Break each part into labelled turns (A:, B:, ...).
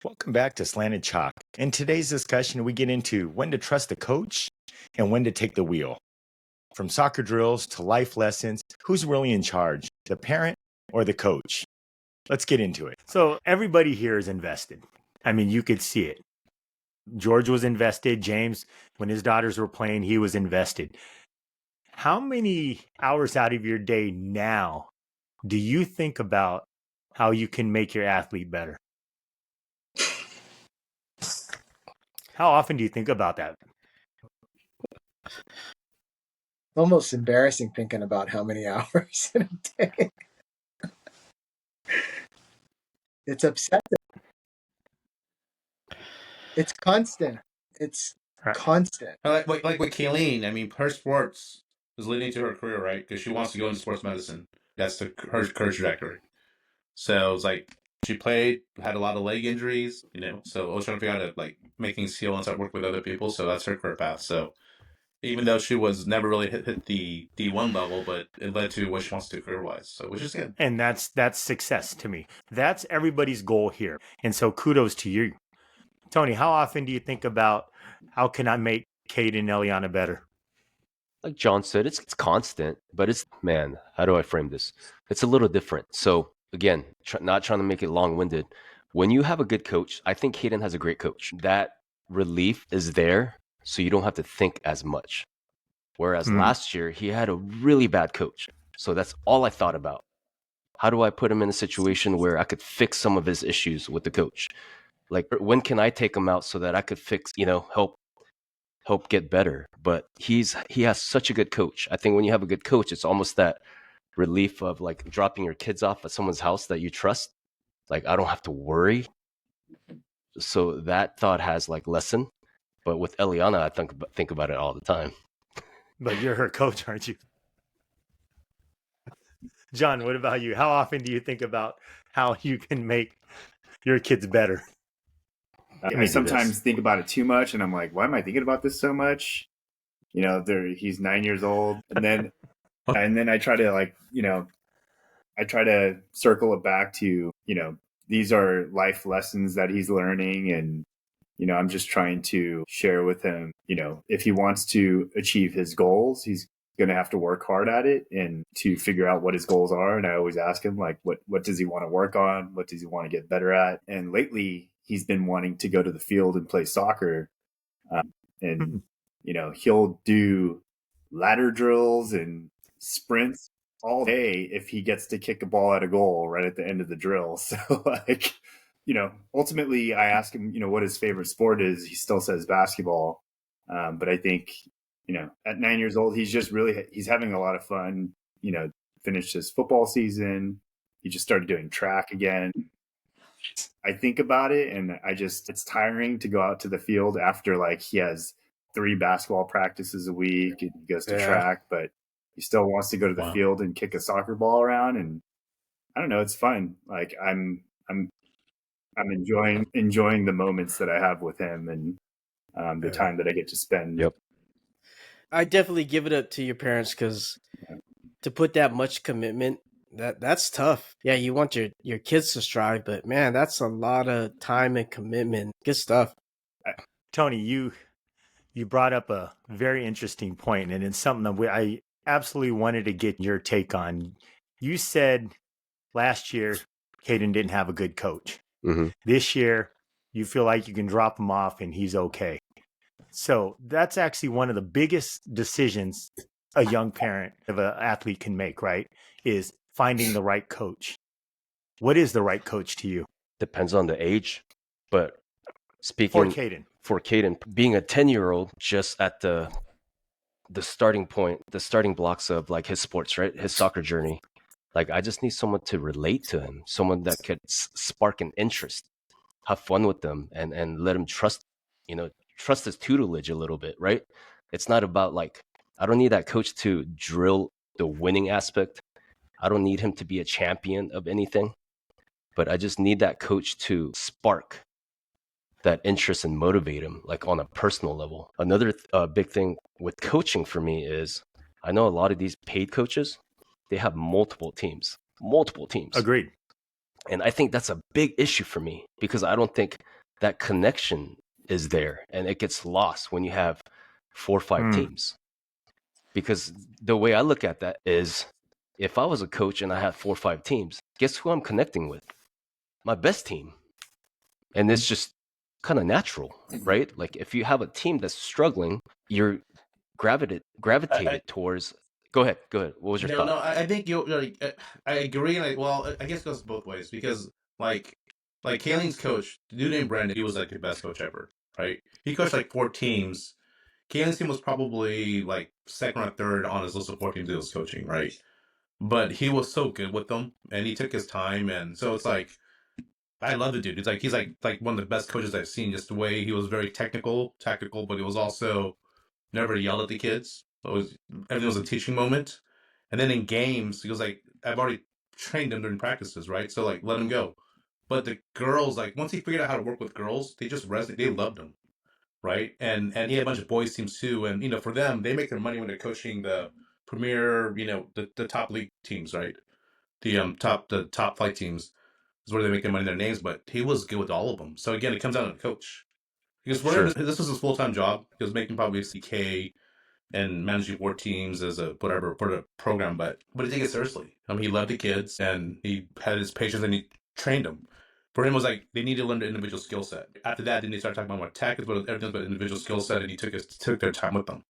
A: Welcome back to Slanted Chalk. In today's discussion, we get into when to trust the coach and when to take the wheel. From soccer drills to life lessons, who's really in charge, the parent or the coach? Let's get into it. So everybody here is invested. I mean, you could see it. George was invested. James, when his daughters were playing, he was invested. How many hours out of your day now do you think about how you can make your athlete better? How often do you think about that?
B: Almost embarrassing thinking about how many hours in a day. It's upsetting. It's constant. It's constant.
C: Like with Cayden, I mean, her sports is leading to her career, right? Because she wants to go into sports medicine. That's her trajectory. So it's like she played, had a lot of leg injuries, so I was trying to figure out like making skill and start work with other people. So that's her career path. So even though she was never really hit the D1 level, but it led to what she wants to do career wise. So which is good.
A: And that's success to me. That's everybody's goal here. And so kudos to you. Tony, how often do you think about how can I make Cayden and Eliana better?
D: Like John said, it's constant, but how do I frame this? It's a little different. So again, not trying to make it long-winded. When you have a good coach, I think Cayden has a great coach. That relief is there, so you don't have to think as much. Whereas last year, he had a really bad coach. So that's all I thought about. How do I put him in a situation where I could fix some of his issues with the coach? Like, when can I take him out so that I could fix, help get better? But he has such a good coach. I think when you have a good coach, it's almost that relief of like dropping your kids off at someone's house that you trust. Like, I don't have to worry. So that thought has like lessened. But with Eliana, I think about it all the time.
A: But you're her coach, aren't you? John, what about you? How often do you think about how you can make your kids better?
E: I sometimes think about it too much, and I'm like, why am I thinking about this so much? He's 9 years old, and then I try to I try to circle it back to, these are life lessons that he's learning, and I'm just trying to share with him, if he wants to achieve his goals, he's going to have to work hard at it and to figure out what his goals are. And I always ask him, like, what does he want to work on? What does he want to get better at? And lately he's been wanting to go to the field and play soccer. He'll do ladder drills and sprints all day if he gets to kick a ball at a goal right at the end of the drill. So ultimately I ask him, what his favorite sport is. He still says basketball. But I think, at 9 years old, he's having a lot of fun, finished his football season. He just started doing track again. I think about it and it's tiring to go out to the field after like he has 3 basketball practices a week and he goes to track, but he still wants to go to the field and kick a soccer ball around. And I don't know, it's fun. Like I'm enjoying the moments that I have with him and the time that I get to spend.
D: Yep.
F: I definitely give it up to your parents because to put that much commitment, that's tough. Yeah, you want your kids to strive, but man, that's a lot of time and commitment. Good stuff.
A: Tony, you brought up a very interesting point, and it's something that I absolutely wanted to get your take on. You said last year Cayden didn't have a good coach.
D: Mm-hmm.
A: This year, you feel like you can drop him off and he's okay. So that's actually one of the biggest decisions a young parent of an athlete can make, right? Is finding the right coach. What is the right coach to you?
D: Depends on the age, but speaking for Cayden, being a 10-year-old just at the starting point, the starting blocks of like his sports, right? His soccer journey. Like, I just need someone to relate to him, someone that could spark an interest, have fun with them, and let him trust his tutelage a little bit, right? It's not about like, I don't need that coach to drill the winning aspect. I don't need him to be a champion of anything, but I just need that coach to spark that interest and motivate him, like on a personal level. Another big thing with coaching for me is I know a lot of these paid coaches, they have multiple teams.
A: Agreed.
D: And I think that's a big issue for me because I don't think that connection is there, and it gets lost when you have 4 or 5 teams. Because the way I look at that is, if I was a coach and I had 4 or 5 teams, guess who I'm connecting with? My best team. And it's just kind of natural, right? Like if you have a team that's struggling, you're gravitated towards. Go ahead. What was your thought?
C: No, I think I agree. And I guess it goes both ways because like Cayden's coach, the dude named Brandon, he was like the best coach ever, right? He coached like 4 teams. Cayden's team was probably like second or third on his list of 4 teams he was coaching, right? But he was so good with them, and he took his time, and so it's like I love the dude. He's like one of the best coaches I've seen. Just the way he was very tactical, but he was also never yelled at the kids. Everything was a teaching moment. And then in games, he was like, I've already trained them during practices, right? So like, let him go. But the girls, like, once he figured out how to work with girls, they just they loved him, right? And he had a bunch of boys teams too. And for them, they make their money when they're coaching the premier, the top league teams, right? The top flight teams is where they make their money, their names. But he was good with all of them. So again, it comes down to the coach. Because this was his full-time job. He was making probably CK and managing 4 teams as a whatever for the program, but he took it seriously. I mean, he loved the kids and he had his patience and he trained them. For him, it was like they needed to learn the individual skill set. After that, then they started talking about more tactics, but everything but individual skill set, and he took their time with them.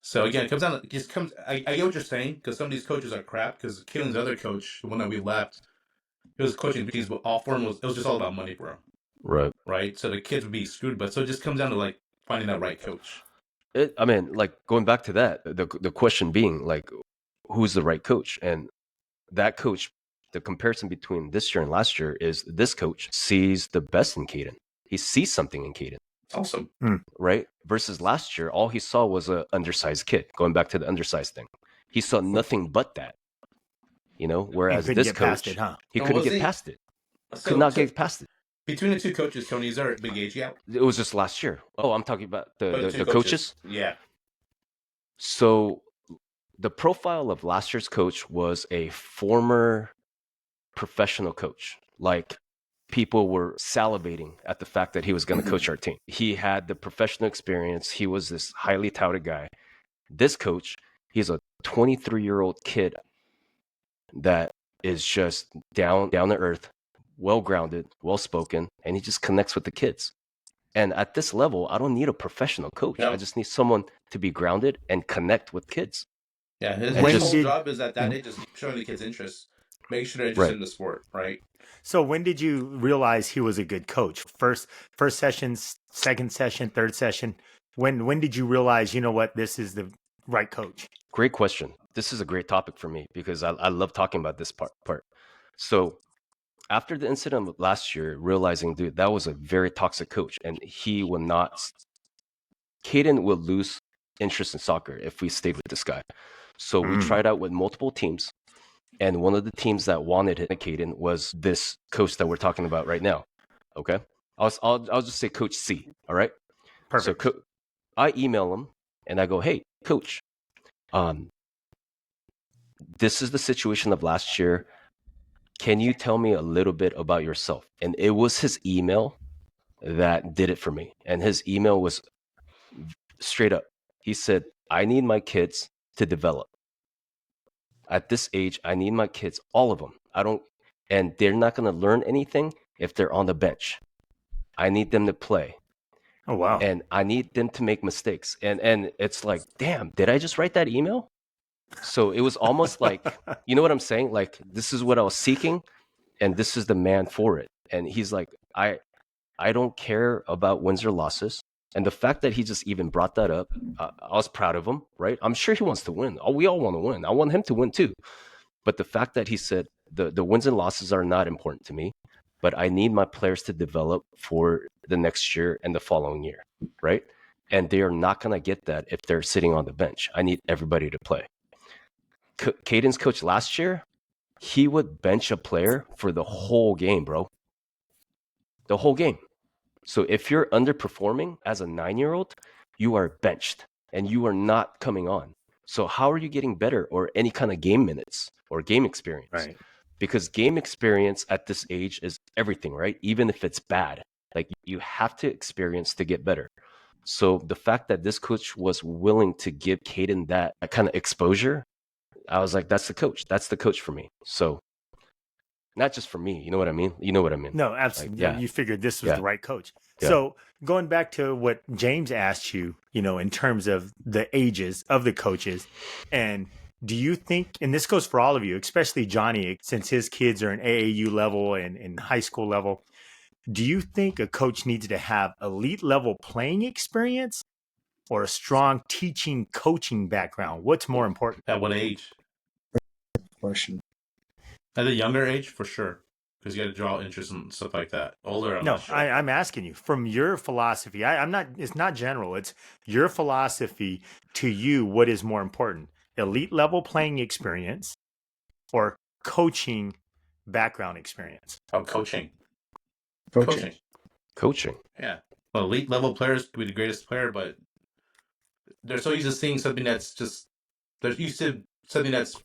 C: So again, it comes down. It just comes. I get what you're saying because some of these coaches are crap. Because Cayden's other coach, the one that we left, he was coaching teams, but all for him was just all about money for him. Right. So the kids would be screwed. But so it just comes down to like finding that right coach.
D: I mean, like going back to that, the question being like, who's the right coach? And that coach, the comparison between this year and last year is this coach sees the best in Cayden. He sees something in Cayden.
C: Awesome.
D: Right? Versus last year, all he saw was an undersized kid. Going back to the undersized thing, he saw nothing but that. Whereas this coach, he couldn't get past it. Could not get past it.
C: Between the 2 coaches, Tony, is there a big age gap?
D: It was just last year. Oh, I'm talking about the coaches?
C: Yeah.
D: So the profile of last year's coach was a former professional coach. Like, people were salivating at the fact that he was going to coach our team. He had the professional experience. He was this highly touted guy. This coach, he's a 23-year-old kid that is just down to earth, well-grounded, well-spoken, and he just connects with the kids. And at this level, I don't need a professional coach.
C: No.
D: I just need someone to be grounded and connect with kids.
C: Yeah, his whole job is that day just showing the kids interest, make sure they're interested in the sport, right?
A: So when did you realize he was a good coach? First session, second session, third session? When did you realize, you know what, this is the right coach?
D: Great question. This is a great topic for me because I love talking about this part. So after the incident of last year, realizing, dude, that was a very toxic coach, and Cayden would lose interest in soccer if we stayed with this guy. So we tried out with multiple teams, and one of the teams that wanted him, Cayden, was this coach that we're talking about right now. Okay, I'll just say Coach C. All right.
A: Perfect.
D: So I email him and I go, hey, coach, this is the situation of last year. Can you tell me a little bit about yourself? And it was his email that did it for me. And his email was straight up. He said, I need my kids to develop. At this age, I need my kids, all of them. And they're not going to learn anything if they're on the bench. I need them to play.
A: Oh, wow.
D: And I need them to make mistakes. And it's like, damn, did I just write that email? So it was almost like, you know what I'm saying? Like, this is what I was seeking, and this is the man for it. And he's like, I don't care about wins or losses. And the fact that he just even brought that up, I was proud of him, right? I'm sure he wants to win. We all want to win. I want him to win too. But the fact that he said the wins and losses are not important to me, but I need my players to develop for the next year and the following year, right? And they are not going to get that if they're sitting on the bench. I need everybody to play. Cayden's coach last year, he would bench a player for the whole game, bro. The whole game. So if you're underperforming as a 9-year-old, you are benched and you are not coming on. So how are you getting better or any kind of game minutes or game experience?
A: Right.
D: because game experience at this age is everything, right? Even if it's bad, like you have to experience to get better. So the fact that this coach was willing to give Cayden that kind of exposure, I was like, that's the coach. That's the coach for me. So not just for me, you know what I mean? You know what I mean?
A: No, absolutely.
D: Like, yeah.
A: You figured this was
D: Yeah.
A: the right coach.
D: Yeah.
A: So going back to what James asked you, in terms of the ages of the coaches, and do you think, and this goes for all of you, especially Johnny, since his kids are in AAU level and in high school level, do you think a coach needs to have elite level playing experience or a strong teaching coaching background? What's more important?
C: At what age?
B: Question.
C: At a younger age, for sure, because you got to draw interest and stuff like that. Older, I'm
A: No,
C: not sure.
A: I'm asking you from your philosophy. I'm not. It's not general. It's your philosophy to you. What is more important, elite level playing experience or coaching background experience?
C: Oh, coaching.
B: Coaching.
C: Yeah. Well, elite level players could be the greatest player, but they're so used to seeing something that's just, they're used to something that's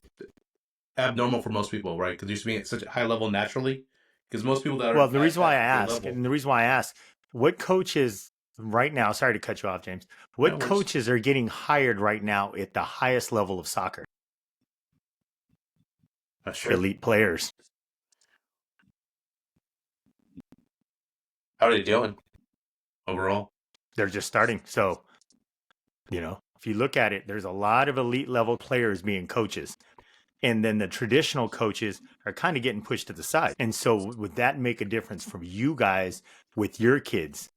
C: abnormal for most people, right? Because they're used to being at such a high level naturally. Because most people that are
A: Well, the reason why I
C: at
A: ask,
C: level,
A: and the reason why I ask, what coaches right now? Sorry to cut you off, James. What
C: No worries.
A: coaches are getting hired right now at the highest level of soccer?
C: sure.
A: Elite players.
C: How are they doing overall?
A: They're just starting. So, if you look at it, there's a lot of elite level players being coaches. And then the traditional coaches are kind of getting pushed to the side. And so would that make a difference for you guys with your kids?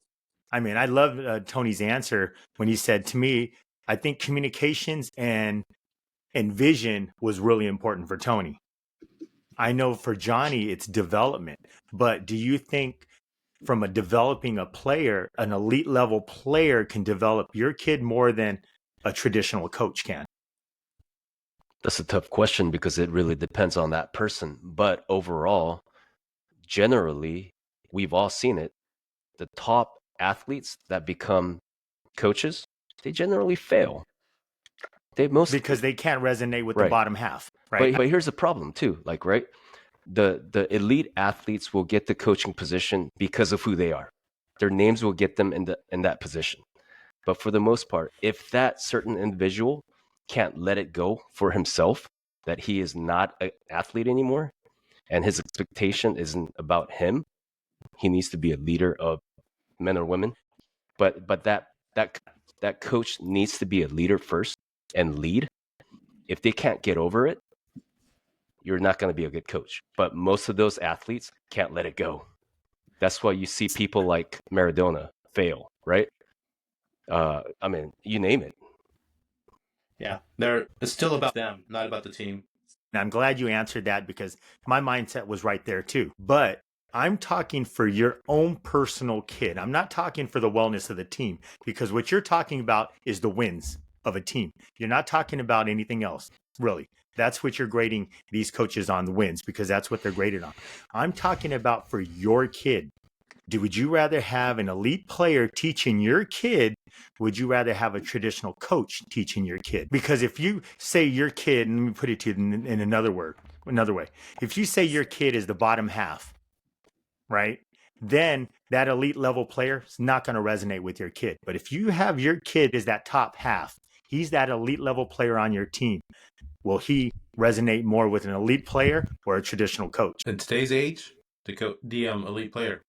A: I mean, I love Tony's answer when he said to me, I think communications and vision was really important for Tony. I know for Johnny, it's development. But do you think from developing a player, an elite level player can develop your kid more than a traditional coach can?
D: That's a tough question because it really depends on that person. But overall, generally, we've all seen it. The top athletes that become coaches, they generally fail.
A: Because they can't resonate with the
D: Right.
A: bottom half, right?
D: But here's the problem too. Like, right, the elite athletes will get the coaching position because of who they are. Their names will get them in that position. But for the most part, if that certain individual can't let it go for himself, that he is not an athlete anymore, and his expectation isn't about him, he needs to be a leader of men or women. But that coach needs to be a leader first and lead. If they can't get over it, you're not going to be a good coach. But most of those athletes can't let it go. That's why you see people like Maradona fail, right? I mean, you name it.
C: Yeah. It's still about them, not about the team.
A: And I'm glad you answered that because my mindset was right there too. But I'm talking for your own personal kid. I'm not talking for the wellness of the team because what you're talking about is the wins of a team. You're not talking about anything else, really. That's what you're grading these coaches on, the wins, because that's what they're graded on. I'm talking about for your kid. Would you rather have an elite player teaching your kid? Would you rather have a traditional coach teaching your kid? Because if you say your kid, and let me put it to you in another way, if you say your kid is the bottom half, right, then that elite level player is not going to resonate with your kid. But if you have your kid is that top half, he's that elite level player on your team, will he resonate more with an elite player or a traditional coach?
C: In today's age, the elite player.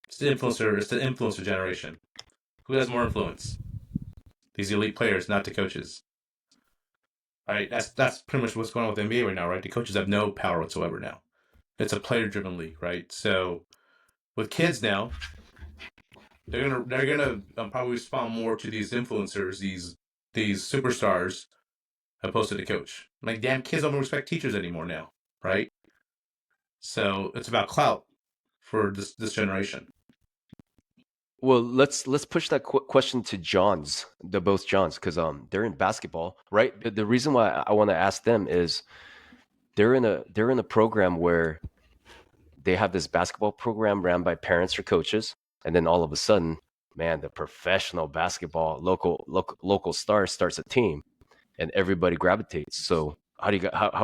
C: It's the influencer generation. Who has more influence? These elite players, not the coaches. Right? That's pretty much what's going on with the NBA right now, right? The coaches have no power whatsoever now. It's a player-driven league, right? So with kids now, they're gonna probably respond more to these influencers, these superstars, opposed to the coach. Like, damn, kids don't respect teachers anymore now, right? So it's about clout for this generation.
D: Well, let's push that question to both Johns, because they're in basketball, right? The reason why I want to ask them is they're in a program where they have this basketball program ran by parents or coaches, and then all of a sudden, man, the professional basketball local star starts a team, and everybody gravitates. So how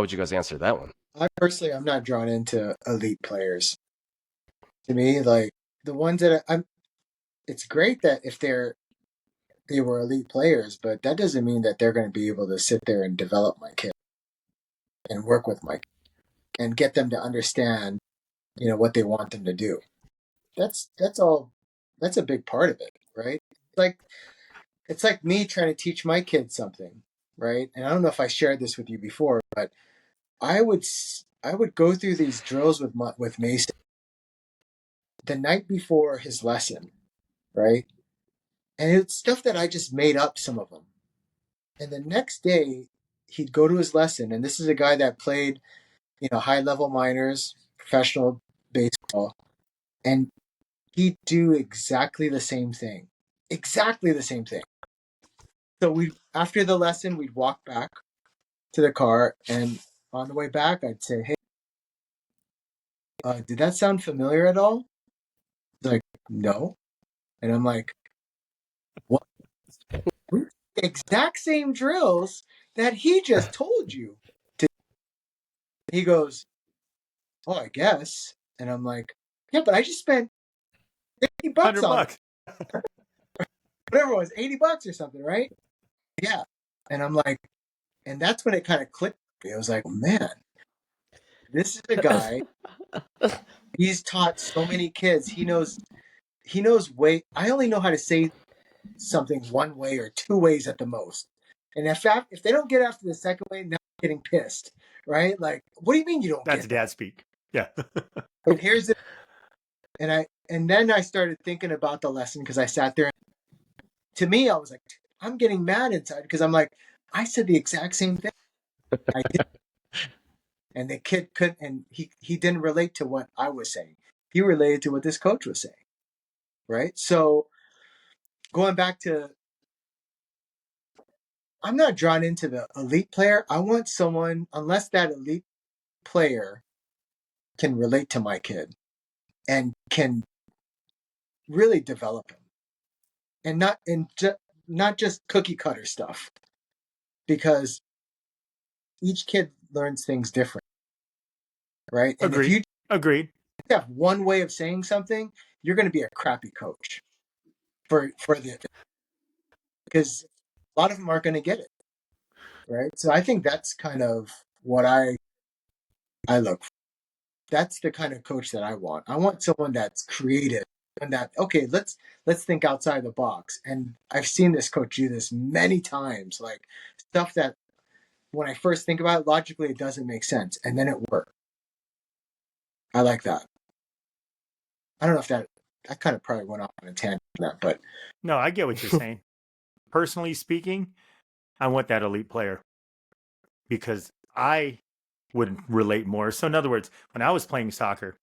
D: would you guys answer that one?
B: I'm not drawn into elite players. To me, like the ones that it's great that if they were elite players, but that doesn't mean that they're going to be able to sit there and develop my kid and work with my kid and get them to understand, what they want them to do. That's all. That's a big part of it, right? It's like me trying to teach my kids something, right? And I don't know if I shared this with you before, but I would go through these drills with Mason the night before his lesson, right? And it's stuff that I just made up, some of them. And the next day, he'd go to his lesson, and this is a guy that played, high level minors, professional baseball, and he'd do exactly the same thing, exactly the same thing. So we, after the lesson, we'd walk back to the car, and on the way back, I'd say, "Hey, did that sound familiar at all?" He's like, "No," and I'm like, "What? The exact same drills that he just told you." He goes, "Oh, I guess," and I'm like, "Yeah, but I just spent $50 on it.
A: $100.
B: Whatever it was, $80 or something, right?" Yeah, and I'm like, and that's when it kind of clicked for me. I was like, man, this is a guy. He's taught so many kids. He knows way. I only know how to say something one way or two ways at the most. And if they don't get after the second way, now I'm getting pissed, right? Like, what do you mean you don't
A: That's
B: get
A: dad speak. Yeah.
B: And here's the and then I started thinking about the lesson because I sat there. To me, I was like, I'm getting mad inside because I'm like, I said the exact same thing. I did. And the kid couldn't, and he didn't relate to what I was saying. He related to what this coach was saying, right? So going back to, I'm not drawn into the elite player. I want someone, unless that elite player can relate to my kid and can really develop him, and not just cookie cutter stuff, because each kid learns things different, right? And if you
A: Agreed.
B: have one way of saying something, you're going to be a crappy coach for because a lot of them aren't going to get it, right? So I think that's kind of what I look for. That's the kind of coach that I want. I want someone that's creative and that, okay, let's think outside the box. And I've seen this coach do this many times, like stuff that when I first think about it, logically it doesn't make sense, and then it works. I like that. I don't know if I kind of probably went off on a tangent on that, but
A: No, I get what you're saying. Personally speaking, I want that elite player because I would relate more. So in other words, when I was playing soccer,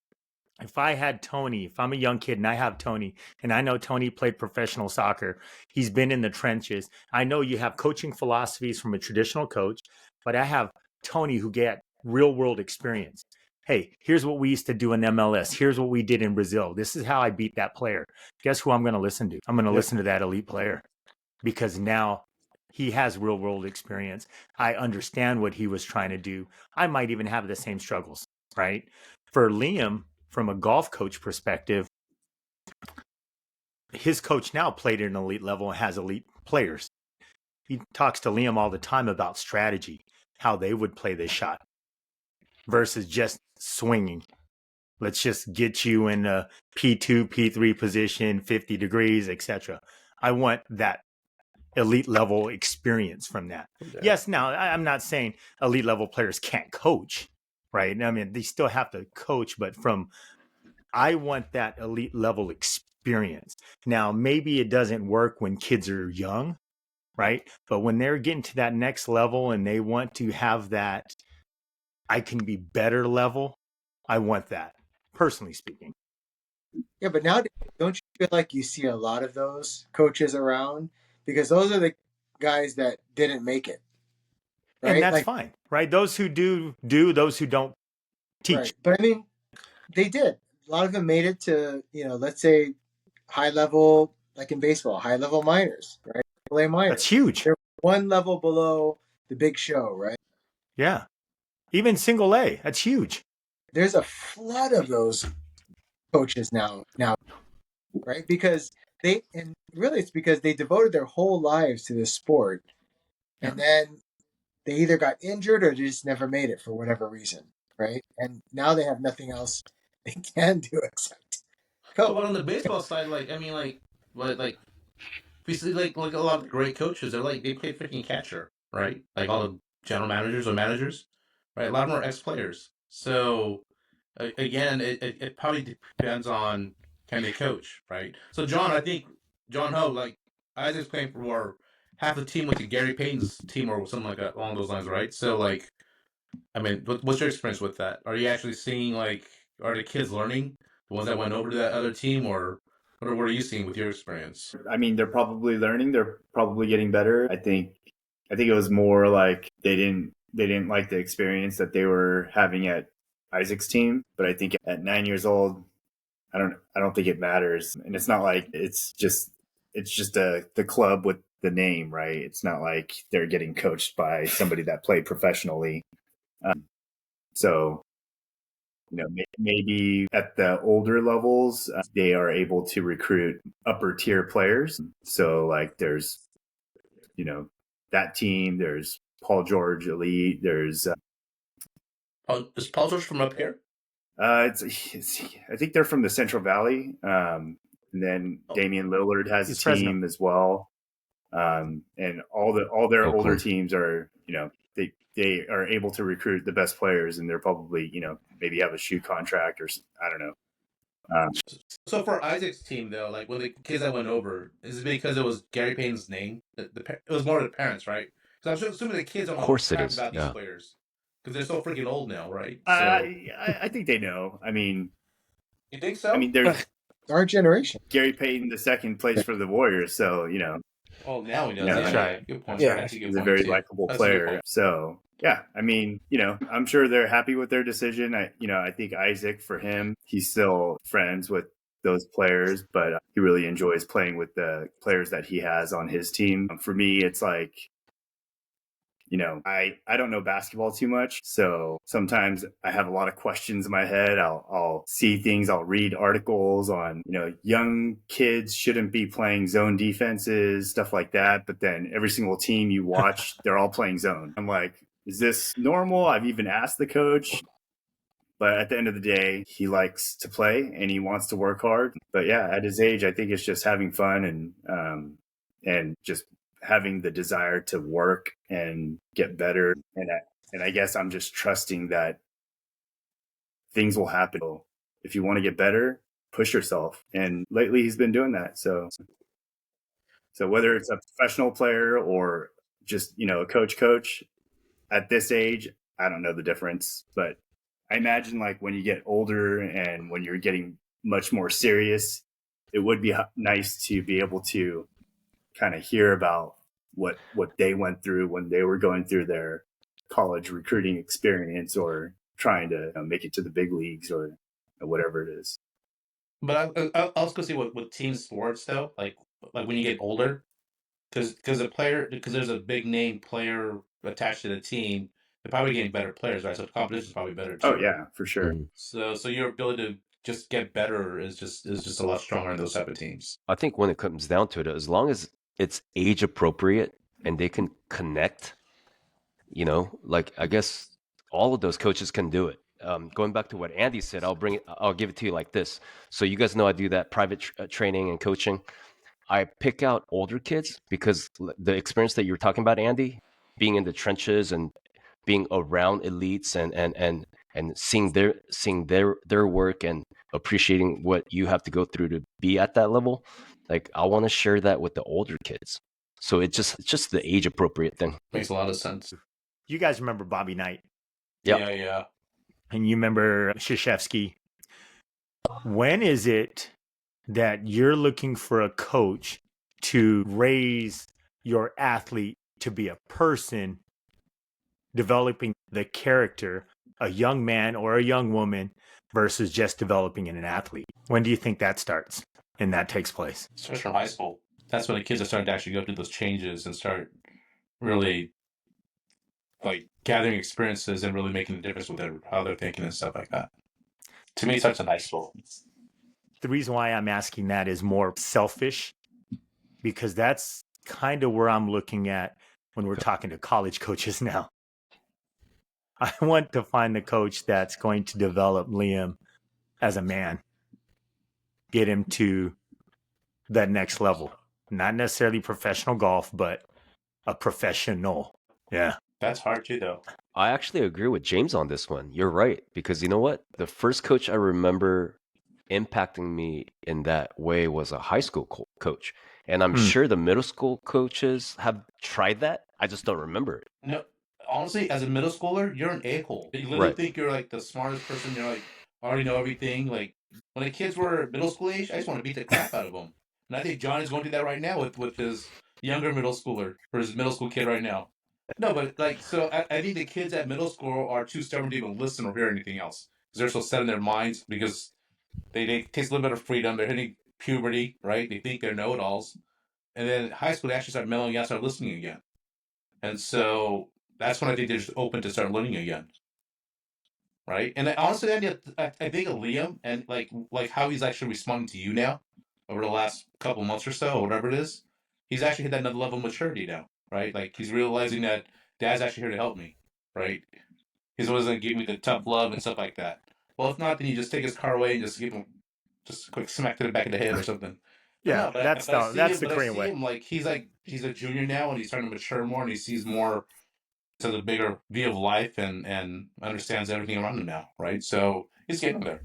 A: if I had Tony, if I'm a young kid and I have Tony, and I know Tony played professional soccer, he's been in the trenches. I know you have coaching philosophies from a traditional coach, but I have Tony who get real world experience. Hey, here's what we used to do in MLS. Here's what we did in Brazil. This is how I beat that player. Guess who I'm going to listen to? I'm going to listen to that elite player because now he has real world experience. I understand what he was trying to do. I might even have the same struggles, right? For Liam, from a golf coach perspective, his coach now played at an elite level and has elite players. He talks to Liam all the time about strategy, how they would play this shot versus just swinging. Let's just get you in a P2, P3 position, 50 degrees, etc. I want that elite level experience from that. Yeah. Yes, now I'm not saying elite level players can't coach, right? I mean, they still have to coach, but I want that elite level experience. Now, maybe it doesn't work when kids are young, right? But when they're getting to that next level and they want to have that, I can be better level, I want that, personally speaking.
B: yeah, but nowadays, don't you feel like you see a lot of those coaches around? Because those are the guys that didn't make it, right?
A: And that's fine, right? Those who do, those who don't teach.
B: Right. But I mean, they did. A lot of them made it to, let's say high level, like in baseball, high level minors, right? Play minors.
A: That's huge.
B: They're one level below the big show, right?
A: Yeah. Even single A, that's huge.
B: There's a flood of those coaches now, right? Because it's because they devoted their whole lives to this sport, and then they either got injured or just never made it for whatever reason, right? And now they have nothing else they can do except
C: But
B: coach.
C: on the baseball side, we see like a lot of great coaches. They play freaking catcher, right? Like all the general managers or managers, right? A lot of them are ex players. So again, it probably depends on can they coach, right? So John, I think John Ho, like Isaac's playing for half the team went to Gary Payton's team or something like that along those lines, right? So like, I mean, what's your experience with that? Are you actually seeing are the kids learning the ones that went over to that other team, or what are you seeing with your experience?
E: I mean, they're probably learning. They're probably getting better. I think it was more like they didn't like the experience that they were having at Isaac's team. But I think at 9 years old, I don't think it matters. And it's not like it's just the club with the name, right? It's not like they're getting coached by somebody that played professionally. So maybe at the older levels, they are able to recruit upper tier players. So like there's that team. There's Paul George Elite. There's
C: Is Paul George from up here?
E: I think they're from the Central Valley. And then Damian Lillard has a
A: He's
E: team
A: Fresno.
E: as well. And all their older
D: Oakland.
E: teams are they are able to recruit the best players, and they're probably maybe have a shoe contract or I don't know.
C: So for Isaac's team though, like when the kids that went over, is it because it was Gary Payton's name? It was more the parents, right? Because I'm assuming the kids don't
D: Of
C: know
D: course it
C: crap
D: is.
C: about these
D: Yeah.
C: players because they're so freaking old now, right? So
E: I think they know. I mean,
C: you think so?
E: there's
B: Our generation.
E: Gary Payton II plays for the Warriors, so
C: Oh, now he does.
E: Yeah,
C: Yeah,
A: that's
C: yeah,
A: right.
C: Good point.
F: Yeah.
C: That's a good
E: he's a
C: point
E: very
C: too.
E: likable
C: That's a good
E: player.
C: point.
E: So yeah, I mean, I'm sure they're happy with their decision. I think Isaac, for him, he's still friends with those players, but he really enjoys playing with the players that he has on his team. For me, it's like, I don't know basketball too much, so sometimes I have a lot of questions in my head. I'll see things, I'll read articles on, young kids shouldn't be playing zone defenses, stuff like that. But then every single team you watch, they're all playing zone. I'm like, is this normal? I've even asked the coach. But at the end of the day, he likes to play and he wants to work hard. But yeah, at his age, I think it's just having fun and just having the desire to work and get better. And I guess I'm just trusting that things will happen. If you want to get better, push yourself. And lately, he's been doing that. So whether it's a professional player or just a coach at this age, I don't know the difference, but I imagine like when you get older and when you're getting much more serious, it would be nice to be able to kind of hear about what they went through when they were going through their college recruiting experience or trying to make it to the big leagues or whatever it is.
C: But I was gonna say with team sports though, like when you get older, because there's a big name player attached to the team, they're probably getting better players, right? So the competition is probably better
E: Oh
C: too.
E: yeah, for sure.
D: Mhm.
C: So your ability to just get better is just a lot stronger in those type of teams.
D: I think when it comes down to it, as long as it's age appropriate and they can connect, like I guess all of those coaches can do it. Going back to what Andy said, I'll give it to you like this. So you guys know I do that private training and coaching. I pick out older kids because the experience that you were talking about, Andy, being in the trenches and being around elites and seeing their work and appreciating what you have to go through to be at that level. Like I want to share that with the older kids. So it's just the age appropriate thing.
C: Makes a lot of sense.
A: You guys remember Bobby Knight,
D: Yep.
C: Yeah.
A: and you remember Krzyzewski. When is it that you're looking for a coach to raise your athlete to be a person, developing the character, a young man or a young woman, versus just developing in an athlete? When do you think that starts and that takes place?
C: Especially from high school. That's when the kids are starting to actually go through those changes and start really like gathering experiences and really making a difference with how they're thinking and stuff like that. To me, such a nice goal.
A: The reason why I'm asking that is more selfish, because that's kind of where I'm looking at when we're talking to college coaches now. I want to find the coach that's going to develop Liam as a man, get him to that next level. Not necessarily professional golf, but a professional. Yeah.
C: That's hard too, though.
D: I actually agree with James on this one. You're right. Because you know what? The first coach I remember impacting me in that way was a high school coach. And I'm sure the middle school coaches have tried that. I just don't remember it.
C: No, honestly, as a middle schooler, you're an a-hole. You literally think you're like the smartest person. You're like, I already know everything. Like when the kids were middle school age, I just want to beat the crap out of them. And I think John is going through that right now with his younger middle schooler or his middle school kid right now. No, but like, so I think the kids at middle school are too stubborn to even listen or hear anything else because they're so set in their minds because they taste a little bit of freedom. They're hitting puberty, right? They think they're know-it-alls. And then high school, they actually start mellowing out, start listening again. And so that's when I think they're just open to start learning again, right? And honestly, I think of Liam and like how he's actually responding to you now over the last couple months or so, or whatever it is. He's actually hit that another level of maturity now, right? Like he's realizing that Dad's actually here to help me, right? He's always gonna give me the tough love and stuff like that. Well, if not, then you just take his car away and just give him just a quick smack to the back of the head or something.
A: Yeah, that's the Korean way.
C: Like he's a junior now and he's starting to mature more and he sees more to the bigger view of life and understands everything around him now, right? So he's getting there.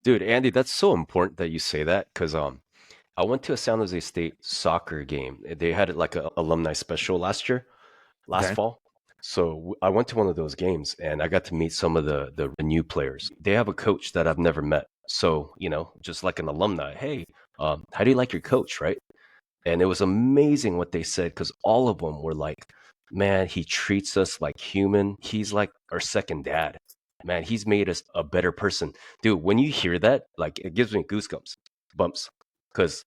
D: Dude, Andy, that's so important that you say that because I went to a San Jose State soccer game. They had like an alumni special last fall. So I went to one of those games and I got to meet some of the new players. They have a coach that I've never met. So, just like an alumni, hey, how do you like your coach, right? And it was amazing what they said because all of them were like, man, he treats us like human. He's like our second dad. Man, he's made us a better person. Dude, when you hear that, like it gives me bumps, because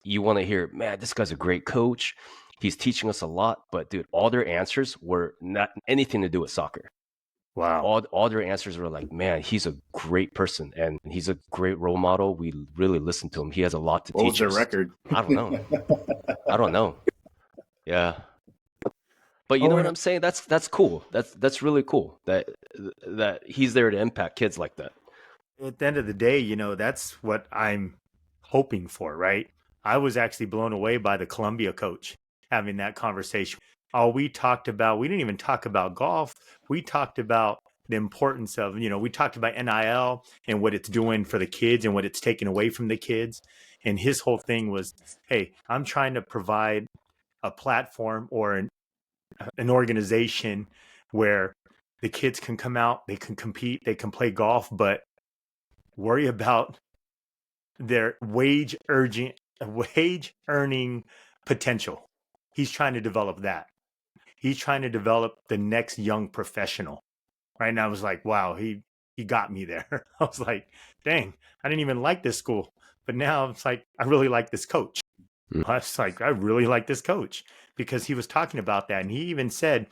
D: you want to hear, man, this guy's a great coach. He's teaching us a lot. But dude, all their answers were not anything to do with soccer.
A: Wow.
D: All their answers were like, man, he's a great person and he's a great role model. We really listen to him. He has a lot to teach us.
E: What was their record?
D: I don't know. Yeah. But you know what I'm saying? That's cool. That's really cool that he's there to impact kids like that.
A: At the end of the day, that's what I'm hoping for, right? I was actually blown away by the Columbia coach having that conversation. We didn't even talk about golf. We talked about the importance of, we talked about NIL and what it's doing for the kids and what it's taking away from the kids. And his whole thing was, hey, I'm trying to provide a platform or an organization where the kids can come out, they can compete, they can play golf, but worry about their wage earning potential. He's trying to develop that. He's trying to develop the next young professional. Right now, I was like, wow, he got me there. I was like, dang, I didn't even like this school. But now it's like, I really like this coach. I was like, I really like this coach because he was talking about that. And he even said,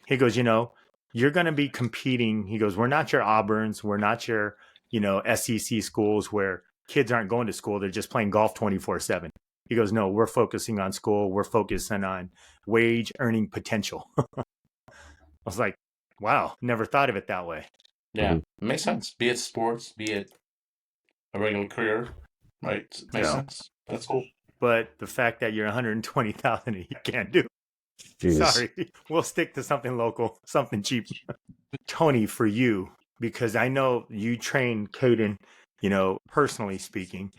A: he goes, you're going to be competing. He goes, we're not your Auburns. We're not your, SEC schools where kids aren't going to school. They're just playing golf 24/7. He goes, no, we're focusing on school. We're focusing on wage earning potential. I was like, wow, never thought of it that way.
C: Yeah, it makes sense. Be it sports, be it a regular career, right? It makes sense. That's cool.
A: But the fact that you're 120,000, you can't do.
D: Jeez.
A: Sorry, we'll stick to something local, something cheap. Tony, for you, because I know you train Cayden, personally speaking,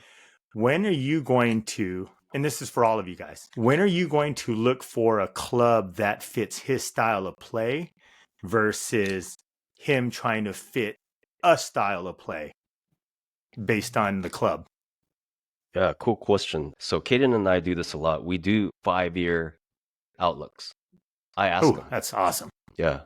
A: when are you going to, and this is for all of you guys, when are you going to look for a club that fits his style of play versus him trying to fit a style of play based on the club?
D: Yeah, cool question. So Cayden and I do this a lot. We do 5-year outlooks. I ask him.
A: That's awesome.
D: Yeah.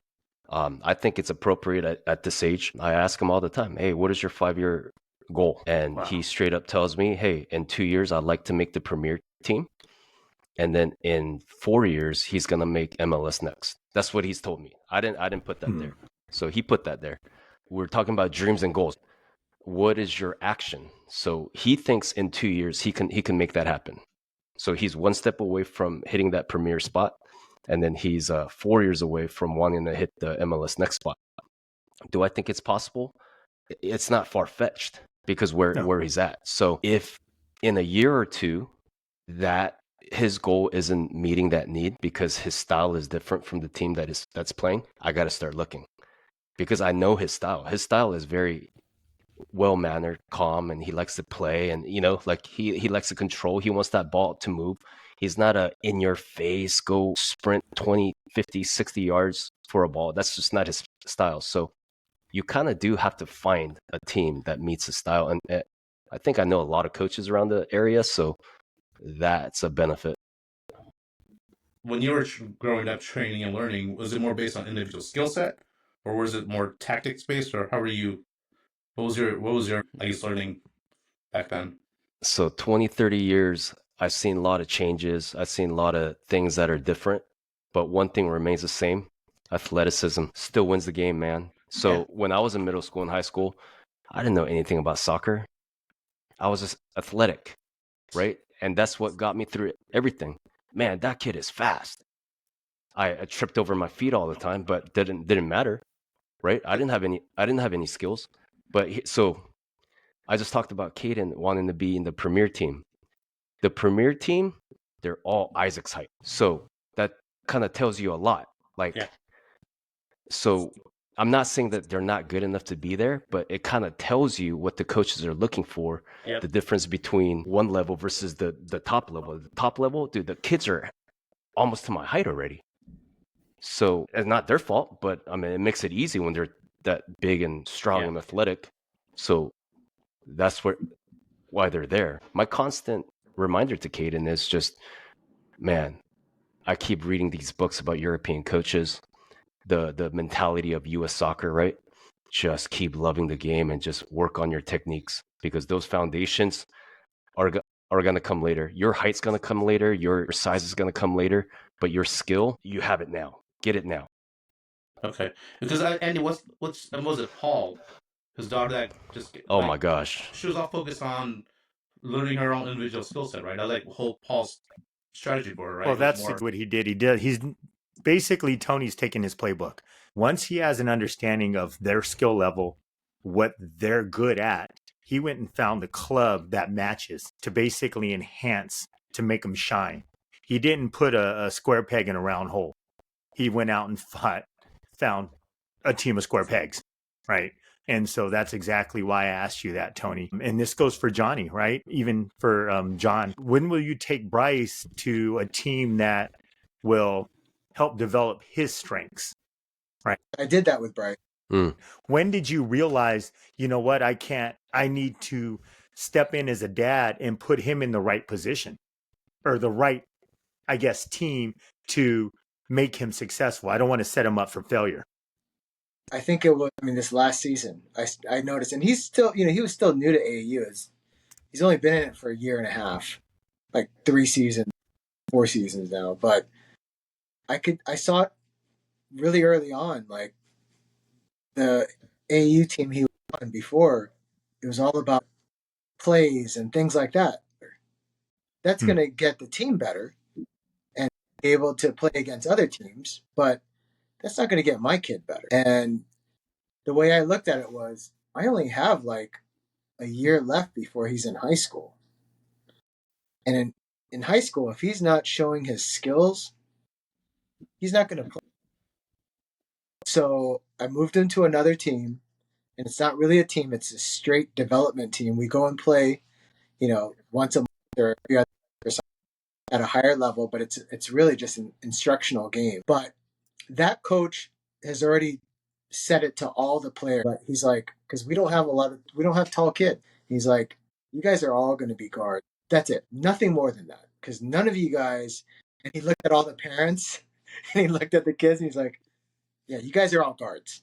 D: I think it's appropriate at this age. I ask him all the time, hey, what is your 5-year goal? And he straight up tells me, hey, in 2 years, I'd like to make the premier team. and then in 4 years he's gonna make MLS next. That's what he's told me. I didn't put that there. So he put that there. We're talking about dreams and goals. What is your action? So he thinks in 2 years he can make that happen. So he's one step away from hitting that premier spot, and then he's 4 years away from wanting to hit the MLS next spot. Do I think it's possible? It's not far-fetched because where he's at. So if in a year or two that his goal isn't meeting that need because his style is different from the team that's playing, I got to start looking, because I know his style. His style is very well-mannered, calm, and he likes to play, and like he likes to control. He wants that ball to move. He's not a in-your-face, go sprint 20, 50, 60 yards for a ball. That's just not his style. So you kind of do have to find a team that meets his style. And I think I know a lot of coaches around the area, so that's a benefit.
C: When you were growing up, training and learning, was it more based on individual skill set, or was it more tactics based, or how were you? What was your I guess learning back then?
D: So 20, 30 years, I've seen a lot of changes. I've seen a lot of things that are different, but one thing remains the same. Athleticism still wins the game, man. So when I was in middle school and high school, I didn't know anything about soccer. I was just athletic, right? And that's what got me through everything. Man, that kid is fast. I tripped over my feet all the time, but didn't matter, right? I didn't have any skills. But so I just talked about Cayden wanting to be in the premier team. The premier team, they're all Isaac's height. So that kind of tells you a lot. So I'm not saying that they're not good enough to be there, but it kind of tells you what the coaches are looking for, the difference between one level versus the top level. The top level, dude, the kids are almost to my height already. So it's not their fault, but I mean, it makes it easy when they're that big and strong and athletic. So that's why they're there. My constant reminder to Cayden is just, man, I keep reading these books about European coaches, the mentality of U.S. soccer, right? Just keep loving the game and just work on your techniques, because those foundations are going to come later. Your height's going to come later. Your size is going to come later, but your skill, you have it now. Get it now.
C: Okay, because Andy, was it Paul, his daughter that just?
D: Oh my gosh,
C: she was all focused on learning her own individual skill set, right? I like whole Paul's strategy for her, right?
A: Well, that's what he did. He's basically, Tony's taking his playbook. Once he has an understanding of their skill level, what they're good at, he went and found the club that matches to basically enhance, to make them shine. He didn't put a square peg in a round hole. He went out and found a team of square pegs, right? And so that's exactly why I asked you that, Tony. And this goes for Johnny, right? Even for John. When will you take Bryce to a team that will help develop his strengths, right?
B: I did that with Bryce.
A: When did you realize, you know what, I need to step in as a dad and put him in the right position, or the right, I guess, team to make him successful? I don't want to set him up for failure.
B: I think it was, this last season, I noticed, and he's still, he was still new to AAU. He's only been in it for a year and a half, like 4 seasons now. But I saw it really early on, like the AAU team he was on before, it was all about plays and things like that. That's going to get the team better and be able to play against other teams, but that's not going to get my kid better. And the way I looked at it was, I only have like a year left before he's in high school. And in high school, if he's not showing his skills, he's not going to play. So I moved him to another team, and it's not really a team. It's a straight development team. We go and play, once a month or every other or something at a higher level, but it's really just an instructional game. But that coach has already said it to all the players. But he's like, because we don't have tall kids. He's like, you guys are all going to be guards. That's it. Nothing more than that. Because none of you guys, and he looked at all the parents and he looked at the kids and he's like, yeah, you guys are all guards.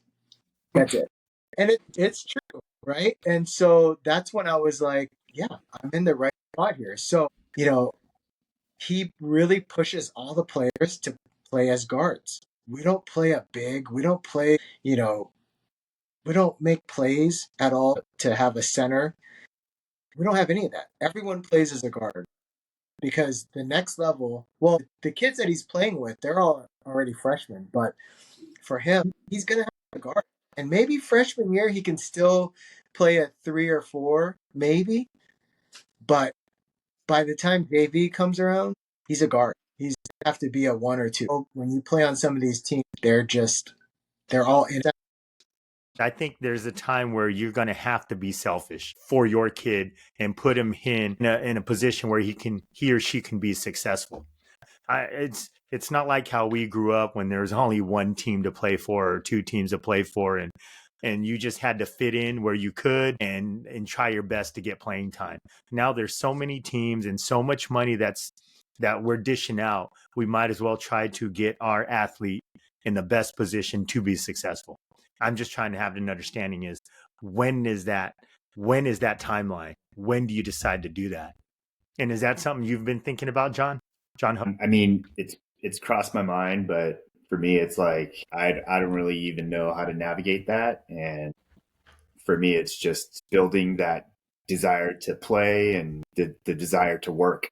B: That's it. And it's true, right? And so that's when I was like, yeah, I'm in the right spot here. So, he really pushes all the players to play as guards. We don't play up big. We don't play, we don't make plays at all to have a center. We don't have any of that. Everyone plays as a guard because the next level, well, the kids that he's playing with, they're all already freshmen, but for him, he's going to have a guard. And maybe freshman year, he can still play at 3 or 4, maybe. But by the time JV comes around, he's a guard. He's going to have to be a 1 or 2. When you play on some of these teams, they're all in.
A: I think there's a time where you're going to have to be selfish for your kid and put him in a position where he or she can be successful. It's not like how we grew up when there was only one team to play for or 2 teams to play for, and you just had to fit in where you could and try your best to get playing time. Now there's so many teams and so much money that we're dishing out. We might as well try to get our athlete in the best position to be successful. I'm just trying to have an understanding is when is that timeline? When do you decide to do that? And is that something you've been thinking about, John?
E: I mean, it's crossed my mind, but for me, it's like I don't really even know how to navigate that. And for me, it's just building that desire to play and the desire to work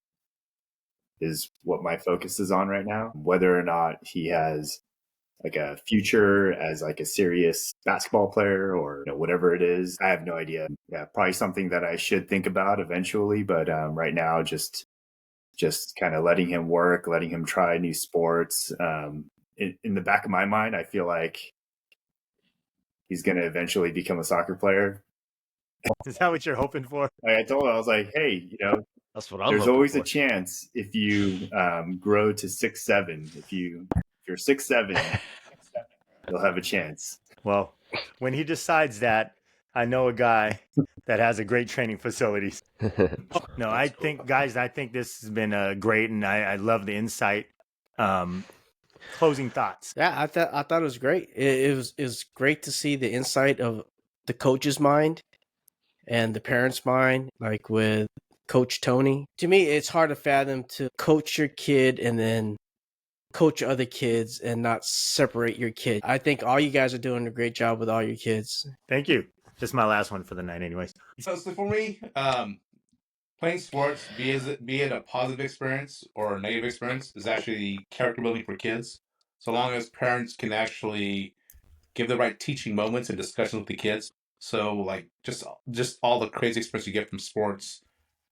E: is what my focus is on right now. Whether or not he has like a future as like a serious basketball player or whatever it is, I have no idea. Yeah, probably something that I should think about eventually, but right now, just kind of letting him work, letting him try new sports. In the back of my mind, I feel like he's going to eventually become a soccer player.
A: Is that what you're hoping for?
E: I told him, I was like, hey,
D: That's what I'm
E: there's
D: hoping
E: always
D: for.
E: a chance if you grow to 6'7". If you're 6'7", you'll have a chance.
A: Well, when he decides that, I know a guy that has a great training facilities. No, I think this has been great, and I love the insight. Closing thoughts.
F: Yeah, I thought it was great. It was great to see the insight of the coach's mind and the parents' mind, like with Coach Tony. To me, it's hard to fathom to coach your kid and then coach other kids and not separate your kid. I think all you guys are doing a great job with all your kids.
A: Thank you. This is my last one for the night, anyways.
C: So for me, playing sports, be it a positive experience or a negative experience, is actually character building for kids. So long as parents can actually give the right teaching moments and discussions with the kids. So like just all the crazy experience you get from sports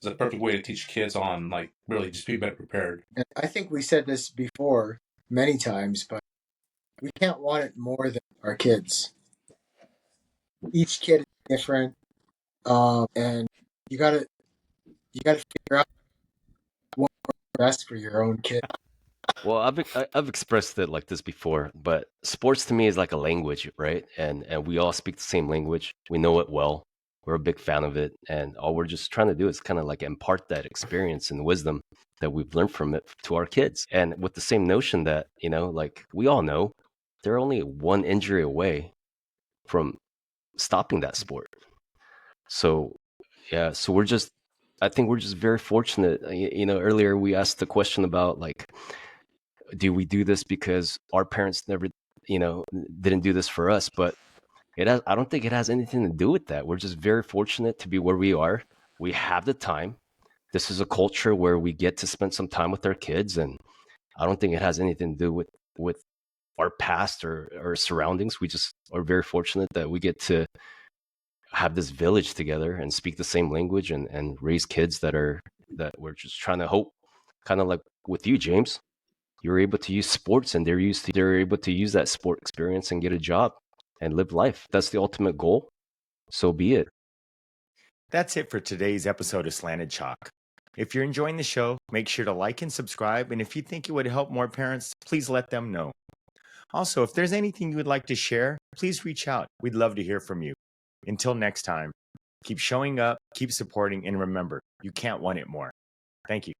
C: is a perfect way to teach kids on like really just be better prepared.
B: And I think we said this before many times, but we can't want it more than our kids. Each kid is different, and you gotta figure out what works best for your own kid.
D: Well, I've expressed it like this before, but sports to me is like a language, right? And we all speak the same language. We know it well. We're a big fan of it, and all we're just trying to do is kind of like impart that experience and wisdom that we've learned from it to our kids. And with the same notion that, like we all know, they're only one injury away from stopping that sport. So, yeah, so I think we're just very fortunate. Earlier we asked the question about like, do we do this because our parents never, didn't do this for us? But I don't think it has anything to do with that. We're just very fortunate to be where we are. We have the time. This is a culture where we get to spend some time with our kids, and I don't think it has anything to do with our past or surroundings. We just are very fortunate that we get to have this village together and speak the same language and raise kids that we're just trying to hope, kind of like with you, James. You're able to use sports, and they're able to use that sport experience and get a job and live life. That's the ultimate goal. So be it.
A: That's it for today's episode of Slanted Chalk. If you're enjoying the show, make sure to like and subscribe. And if you think it would help more parents, please let them know. Also, if there's anything you would like to share, please reach out. We'd love to hear from you. Until next time, keep showing up, keep supporting, and remember, you can't want it more. Thank you.